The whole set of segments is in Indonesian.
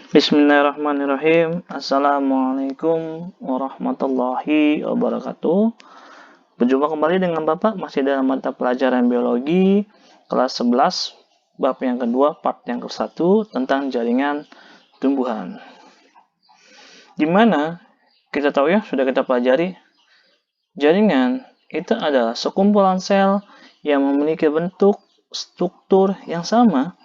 Bismillahirrahmanirrahim. Assalamualaikum warahmatullahi wabarakatuh. Berjumpa kembali dengan Bapak masih dalam mata pelajaran biologi kelas 11 bab yang kedua part yang ke-1 tentang jaringan tumbuhan. Dimana kita tahu ya, sudah kita pelajari jaringan itu adalah sekumpulan sel yang memiliki bentuk struktur yang sama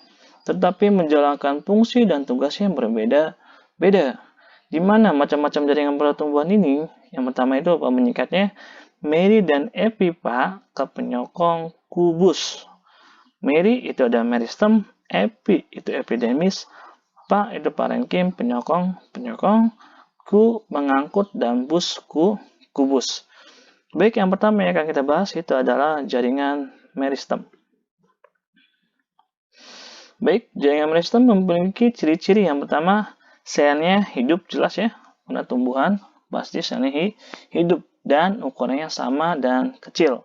tetapi menjalankan fungsi dan tugas yang berbeda-beda. Di mana macam-macam jaringan pertumbuhan ini, yang pertama itu apa menyingkatnya? Meri dan epipa ke penyokong kubus. Meri itu ada meristem, epi itu epidermis, pa itu parenkim, penyokong, ku mengangkut, dan bus kubus. Baik, yang pertama yang akan kita bahas itu adalah jaringan meristem. Baik, jaringan meristem memiliki ciri-ciri. Yang pertama, selnya hidup, jelas ya. Karena tumbuhan pasti selnya hidup dan ukurannya sama dan kecil.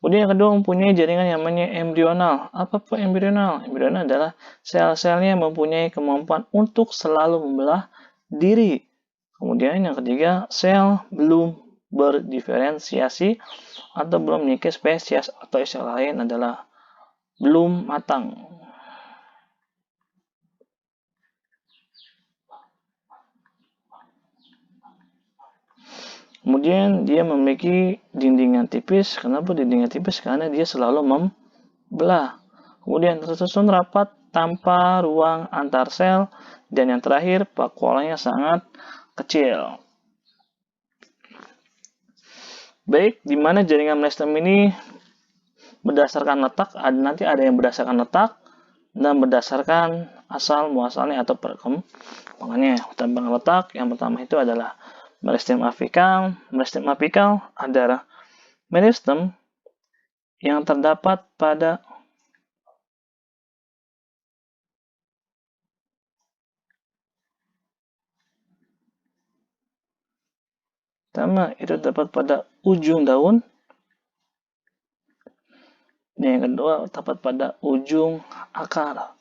Kemudian yang kedua, mempunyai jaringan yang namanya embrional. Apa embrional? Embrional adalah sel-selnya mempunyai kemampuan untuk selalu membelah diri. Kemudian yang ketiga, sel belum berdiferensiasi atau belum memiliki spesies, atau istilah lain adalah belum matang. Kemudian dia memiliki dindingan tipis. Kenapa dindingan tipis? Karena dia selalu membelah. Kemudian tersusun rapat tanpa ruang antar sel. Dan yang terakhir, vakuolanya sangat kecil. Baik, di mana jaringan meristem ini berdasarkan letak, nanti ada yang berdasarkan letak dan berdasarkan asal muasalnya atau perkembangannya. Tentang letak, yang pertama itu adalah meristem apikal. Meristem apikal adalah meristem yang terdapat pada ujung daun. Yang kedua terdapat pada ujung akar.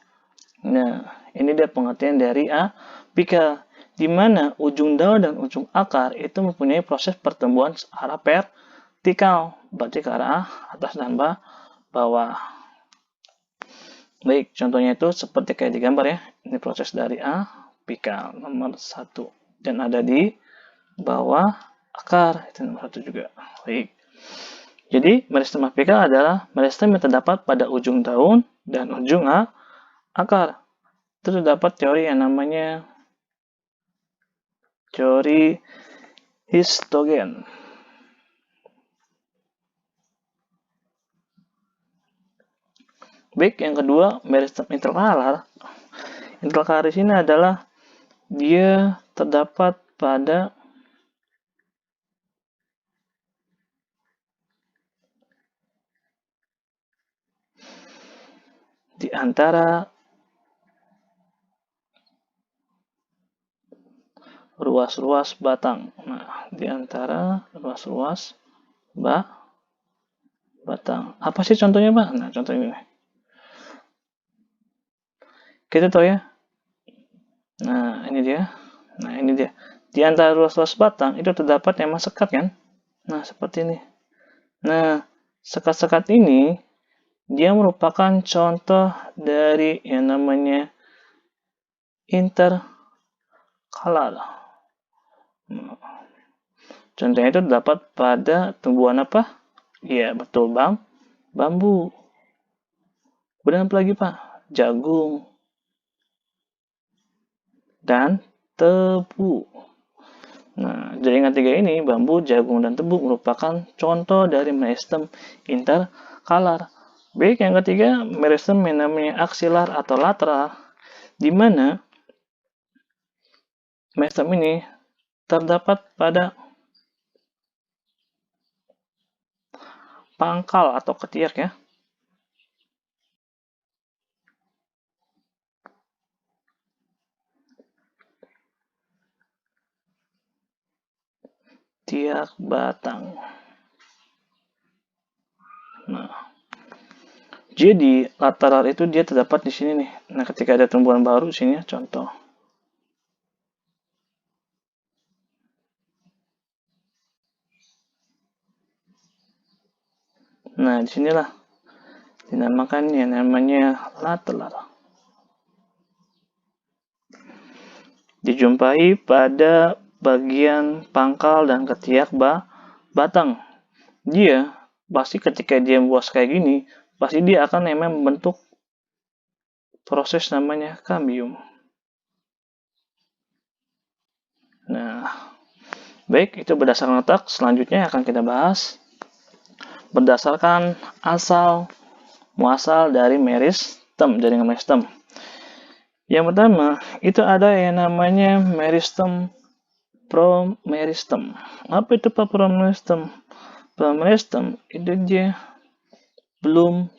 Nah, ini dia pengertian dari apikal, di mana ujung daun dan ujung akar itu mempunyai proses pertumbuhan searah vertikal, berarti ke arah atas dan bawah. Baik, contohnya itu seperti kayak di gambar ya. Ini proses dari apikal nomor 1 dan ada di bawah akar, itu nomor 1 juga. Baik. Jadi, meristem apikal adalah meristem yang terdapat pada ujung daun dan ujung akar. Itu terdapat teori yang namanya teori histogen. Baik, yang kedua, meristem interkalar. Interkalar di sini adalah dia terdapat pada di antara ruas-ruas batang. Nah, di antara ruas-ruas batang. Apa sih contohnya, Pak? Nah, contoh ini. Kita tahu ya. Nah, ini dia. Di antara ruas-ruas batang itu terdapat yang sekat kan? Nah, seperti ini. Nah, sekat-sekat ini dia merupakan contoh dari yang namanya interkalar. Contohnya itu terdapat pada tumbuhan apa? Iya, betul, bambu. Kemudian apa lagi, Pak? Jagung dan tebu. Nah, jaringan tiga ini, bambu, jagung, dan tebu, merupakan contoh dari meristem interkalar. Baik, yang ketiga, meristem yang namanya aksilar atau lateral, di mana meristem ini terdapat pada pangkal atau ketiak ya. Tiak batang. Nah, jadi lateral itu dia terdapat di sini nih. Nah, ketika ada tumbuhan baru di sini contoh. Nah, disinilah dinamakan yang namanya latelar. Dijumpai pada bagian pangkal dan ketiak batang. Dia pasti ketika dia buas kayak gini, pasti dia akan memang membentuk proses namanya kambium. Nah, baik, itu berdasarkan letak. Selanjutnya akan kita bahas berdasarkan asal muasal dari meristem, jaringan meristem. Yang pertama, itu ada yang namanya meristem promeristem. Apa itu Pak promeristem? Promeristem itu dia belum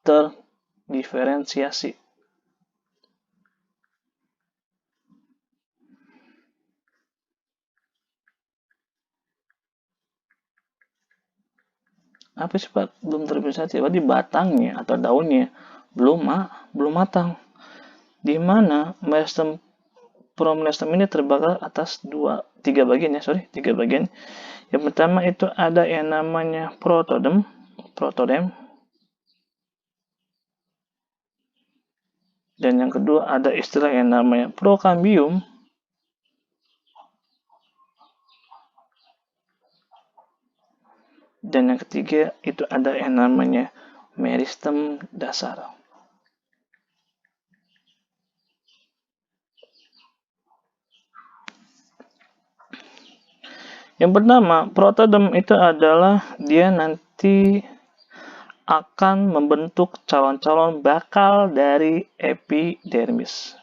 terdiferensiasi. Apa sih Pak belum terdiferensiasi? Berarti batangnya atau daunnya belum matang. Di mana meristem promeristem ini terbagi atas tiga bagian. Yang pertama itu ada yang namanya protodem. Dan yang kedua ada istilah yang namanya prokambium. Dan yang ketiga itu ada yang namanya meristem dasar. Yang pertama, protodem itu adalah dia nanti akan membentuk calon-calon bakal dari epidermis.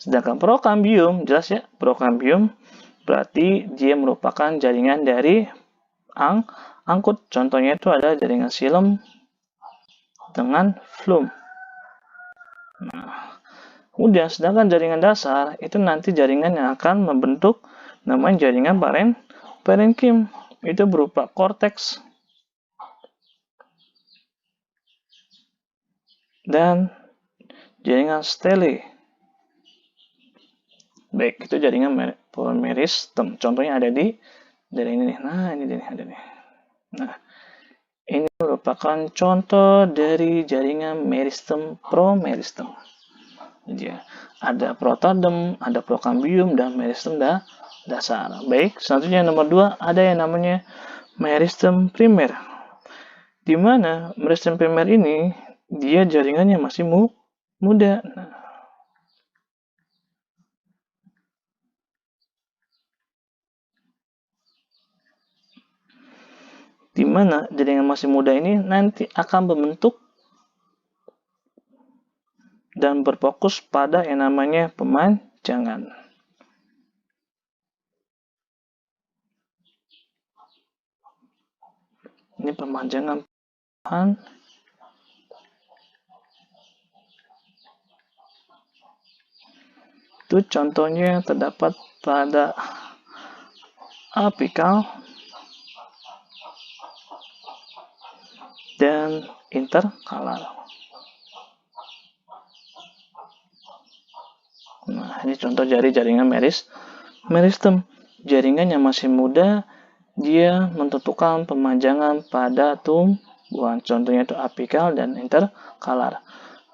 Sedangkan prokambium, jelas ya, prokambium berarti dia merupakan jaringan dari angkut. Contohnya itu ada jaringan xilem dengan flum. Nah, kemudian sedangkan jaringan dasar itu nanti jaringan yang akan membentuk namanya jaringan parenkim. Itu berupa korteks dan jaringan stele. Baik, itu jaringan meristem. Contohnya ada di dari ini nih. Nah, ini nih ada nih. Nah, ini merupakan contoh dari jaringan meristem promeristem. Jadi ada protodem, ada prokambium, dan meristem dasar. Baik, selanjutnya nomor 2 ada yang namanya meristem primer. Di mana meristem primer ini dia jaringannya masih muda. Nah, di mana jaringan masih muda ini nanti akan membentuk dan berfokus pada yang namanya pemanjangan. Ini pemanjangan itu contohnya terdapat pada apikal dan interkalar. Nah, ini contoh dari jaringan meristem. Jaringan yang masih muda, dia menentukan pemanjangan pada tumbuhan. Contohnya itu apikal dan interkalar.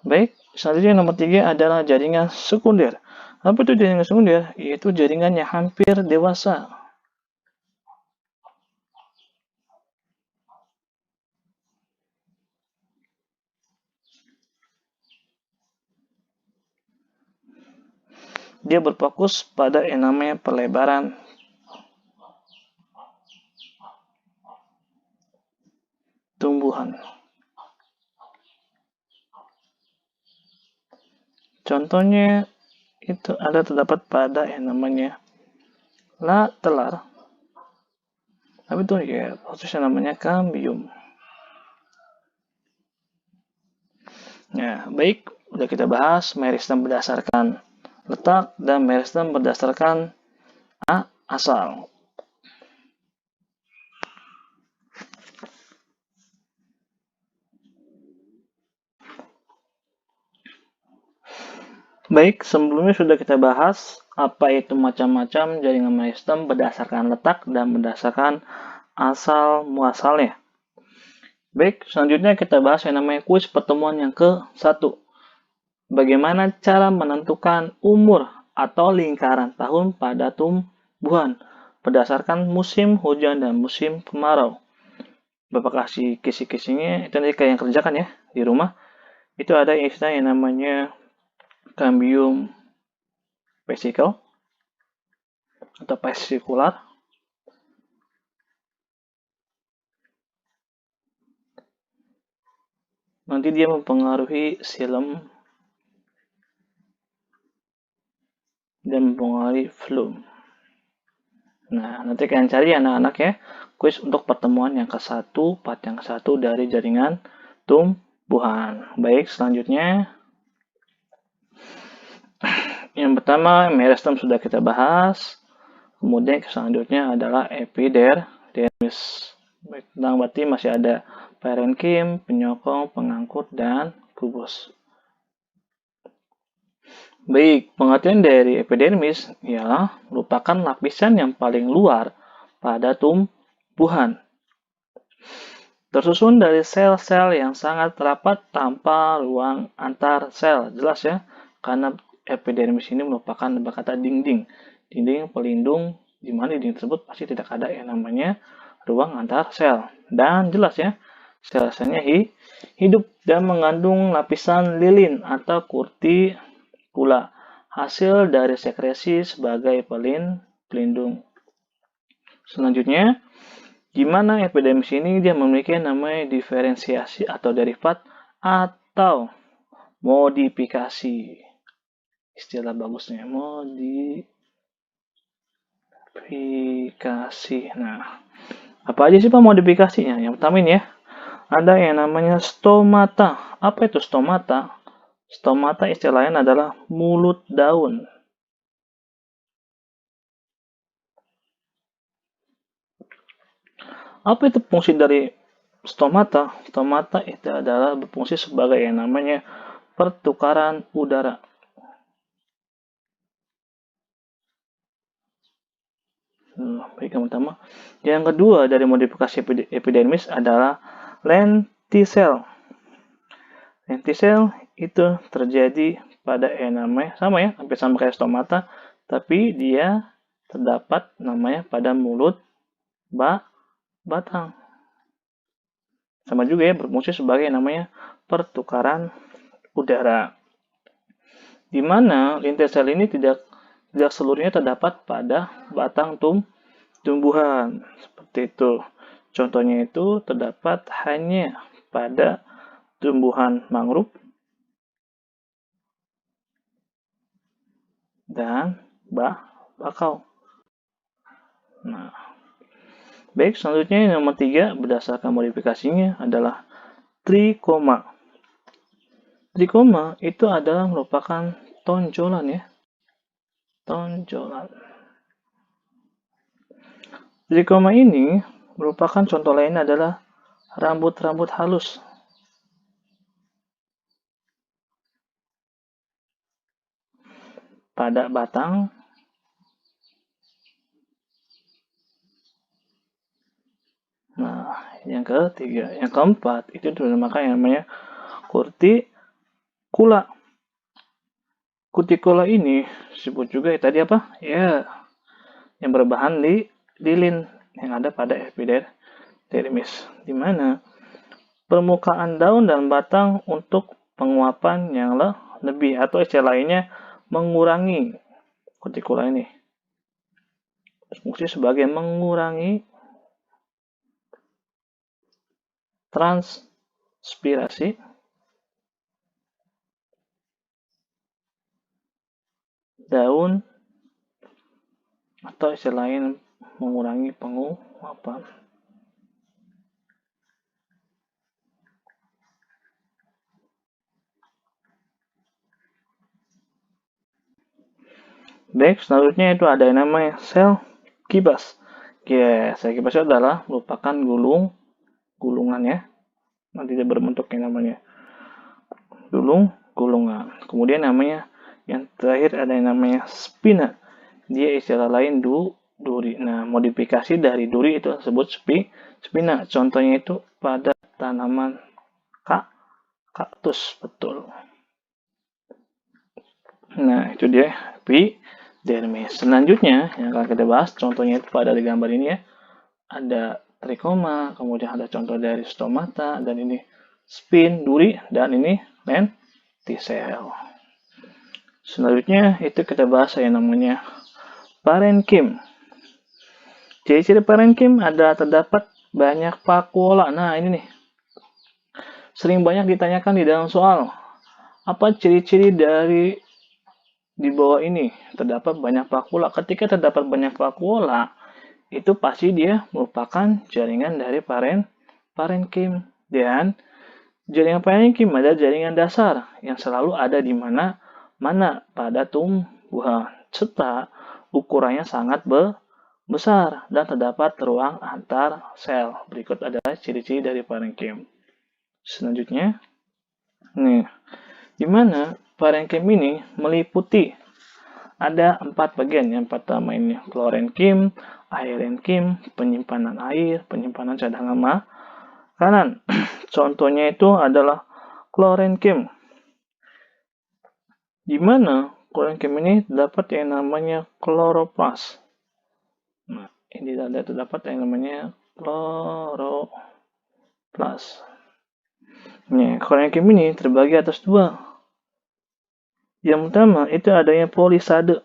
Baik, selanjutnya nomor 3 adalah jaringan sekunder. Apa itu jaringan sekunder? Yaitu jaringan yang hampir dewasa. Dia berfokus pada yang namanya pelebaran tumbuhan. Contohnya itu ada terdapat pada yang namanya latelar. Tapi itu ya prosesnya namanya kambium. Nah, baik, udah kita bahas meristem berdasarkan letak dan meristem berdasarkan asal. Baik, sebelumnya sudah kita bahas apa itu macam-macam jaringan meristem berdasarkan letak dan berdasarkan asal muasalnya. Baik, selanjutnya kita bahas yang namanya kuis pertemuan yang ke-1. Bagaimana cara menentukan umur atau lingkaran tahun pada tumbuhan berdasarkan musim hujan dan musim kemarau. Bapak kasih kisi-kisinya, itu nanti kalian kerjakan ya di rumah. Itu ada istilah yang namanya cambium vesicle atau vesikular. Nanti dia mempengaruhi silem dan mempengaruhi flume. Nah, nanti kalian cari anak-anak ya, kuis untuk pertemuan yang ke-1, part yang ke-1 dari jaringan tumbuhan. Baik, selanjutnya yang pertama meristem sudah kita bahas. Kemudian selanjutnya adalah epidermis. Baik, berarti masih ada parenkim, penyokong, pengangkut, dan kubus. Baik, pengertian dari epidermis ialah merupakan lapisan yang paling luar pada tumbuhan. Tersusun dari sel-sel yang sangat rapat tanpa ruang antar sel. Jelas ya, karena epidermis ini merupakan kata dinding pelindung, di mana dinding tersebut pasti tidak ada yang namanya ruang antar sel. Dan jelas ya, sel-selnya hidup dan mengandung lapisan lilin atau kutikula, hasil dari sekresi sebagai pelindung. Selanjutnya, gimana epidermis ini dia memiliki namanya diferensiasi atau derivat atau modifikasi. Istilah bagusnya modifikasi. Nah, apa aja sih Pak modifikasinya? Yang pertama ini ya, ada yang namanya stomata. Apa itu stomata? Stomata istilahnya adalah mulut daun. Apa itu fungsi dari stomata? Stomata itu adalah berfungsi sebagai yang namanya pertukaran udara. Baik, yang pertama. Yang kedua dari modifikasi epidermis adalah lenticel. Lenticel itu terjadi pada namanya sama ya, hampir sama kayak stomata, tapi dia terdapat namanya pada mulut batang. Sama juga ya, berfungsi sebagai namanya pertukaran udara. Di mana lenticel ini tidak seluruhnya terdapat pada batang tumbuhan. Seperti itu. Contohnya itu terdapat hanya pada tumbuhan mangrove dan bakau. Nah, baik, selanjutnya yang nomor 3 berdasarkan modifikasinya adalah trikoma. Trikoma itu adalah merupakan tonjolan ya. Tonjolan. Trikoma ini merupakan contoh lain adalah rambut-rambut halus. Pada batang Nah, yang ketiga, yang keempat itu dinamakan yang namanya kutikula. Kutikula ini disebut juga tadi apa? Ya, yang berbahan lilin yang ada pada epidermis, di mana permukaan daun dan batang untuk penguapan yang lebih atau istilah lainnya mengurangi kutikula ini. Fungsi sebagai mengurangi transpirasi daun atau istilah lain mengurangi penguapan. Baik, selanjutnya itu ada yang namanya sel kibas. Sel kibas itu adalah merupakan gulungan ya. Nanti dia berbentuk yang namanya gulungan. Kemudian namanya yang terakhir ada yang namanya spina. Dia istilah lain duri. Nah, modifikasi dari duri itu disebut spina. Contohnya itu pada tanaman kaktus, betul. Nah, itu dia epidermis. Selanjutnya yang akan kita bahas contohnya itu pada di gambar ini ya. Ada trikoma, kemudian ada contoh dari stomata, dan ini spin, duri, dan ini lenticel. Selanjutnya itu kita bahas yang namanya parenkim. Ciri-ciri parenkim adalah terdapat banyak vakuola. Nah, ini nih. Sering banyak ditanyakan di dalam soal. Apa ciri-ciri dari di bawah ini? Terdapat banyak vakuola. Ketika terdapat banyak vakuola, itu pasti dia merupakan jaringan dari parenkim. Dan jaringan parenkim adalah jaringan dasar yang selalu ada di mana pada tumbuhan, serta ukurannya sangat besar dan terdapat ruang antar sel. Berikut adalah ciri-ciri dari parenkim. Selanjutnya, nih, di mana parenkim ini meliputi ada 4 bagian. Yang pertama ini klorenkim, airenkim, penyimpanan air, penyimpanan cadangan makanan. Contohnya itu adalah klorenkim, di mana klorenkim ini dapat yang namanya kloroplas. Nah, ini terdapat yang namanya kloroplas. Nah, klorenkim ini terbagi atas 2. Yang pertama itu adanya polisade.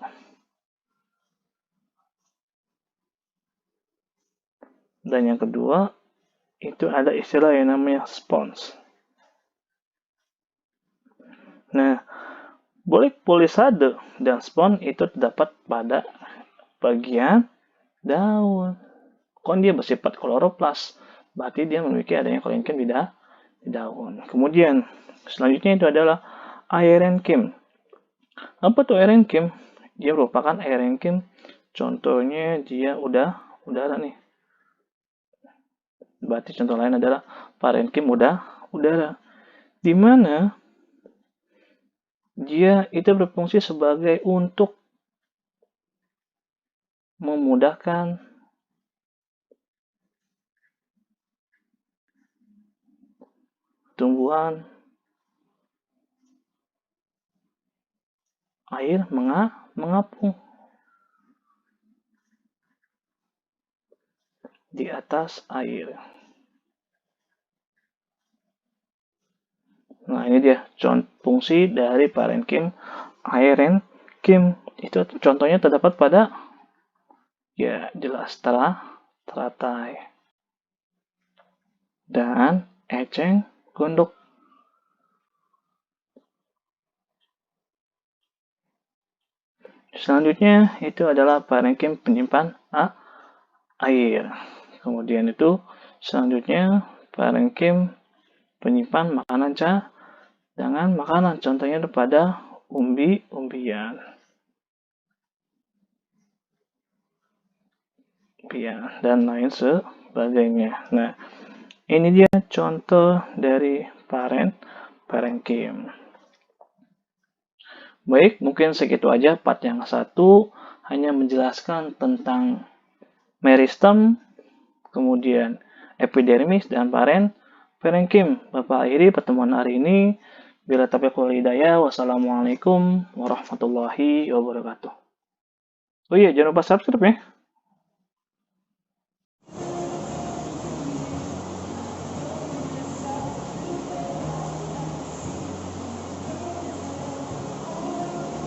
Dan yang kedua itu ada istilah yang namanya spons. Nah, polisade dan spons itu terdapat pada bagian daun. Kon dia bersifat kloroplas, berarti dia memiliki adanya klorenkim di daun. Kemudian selanjutnya itu adalah airenkim. Apa tuh airenkim? Dia merupakan airenkim. Contohnya dia udara nih. Berarti contoh lain adalah parenkim udara. Di mana dia itu berfungsi sebagai untuk memudahkan tumbuhan air mengapung di atas air. Nah, ini dia fungsi dari parenkim airenkim. Itu contohnya terdapat pada ya jelas teratai dan eceng gondok. Selanjutnya itu adalah parenkim penyimpan air. Kemudian itu selanjutnya parenkim penyimpan makanan cadangan makanan. Contohnya pada umbi-umbian. Dan lain sebagainya. Nah, ini dia contoh dari parenkim. Baik, mungkin segitu aja part yang 1, hanya menjelaskan tentang meristem, kemudian epidermis dan parenkim. Bapak akhiri pertemuan hari ini. Bila taufiq wal hidayah, wassalamualaikum warahmatullahi wabarakatuh. Oh iya, jangan lupa subscribe ya.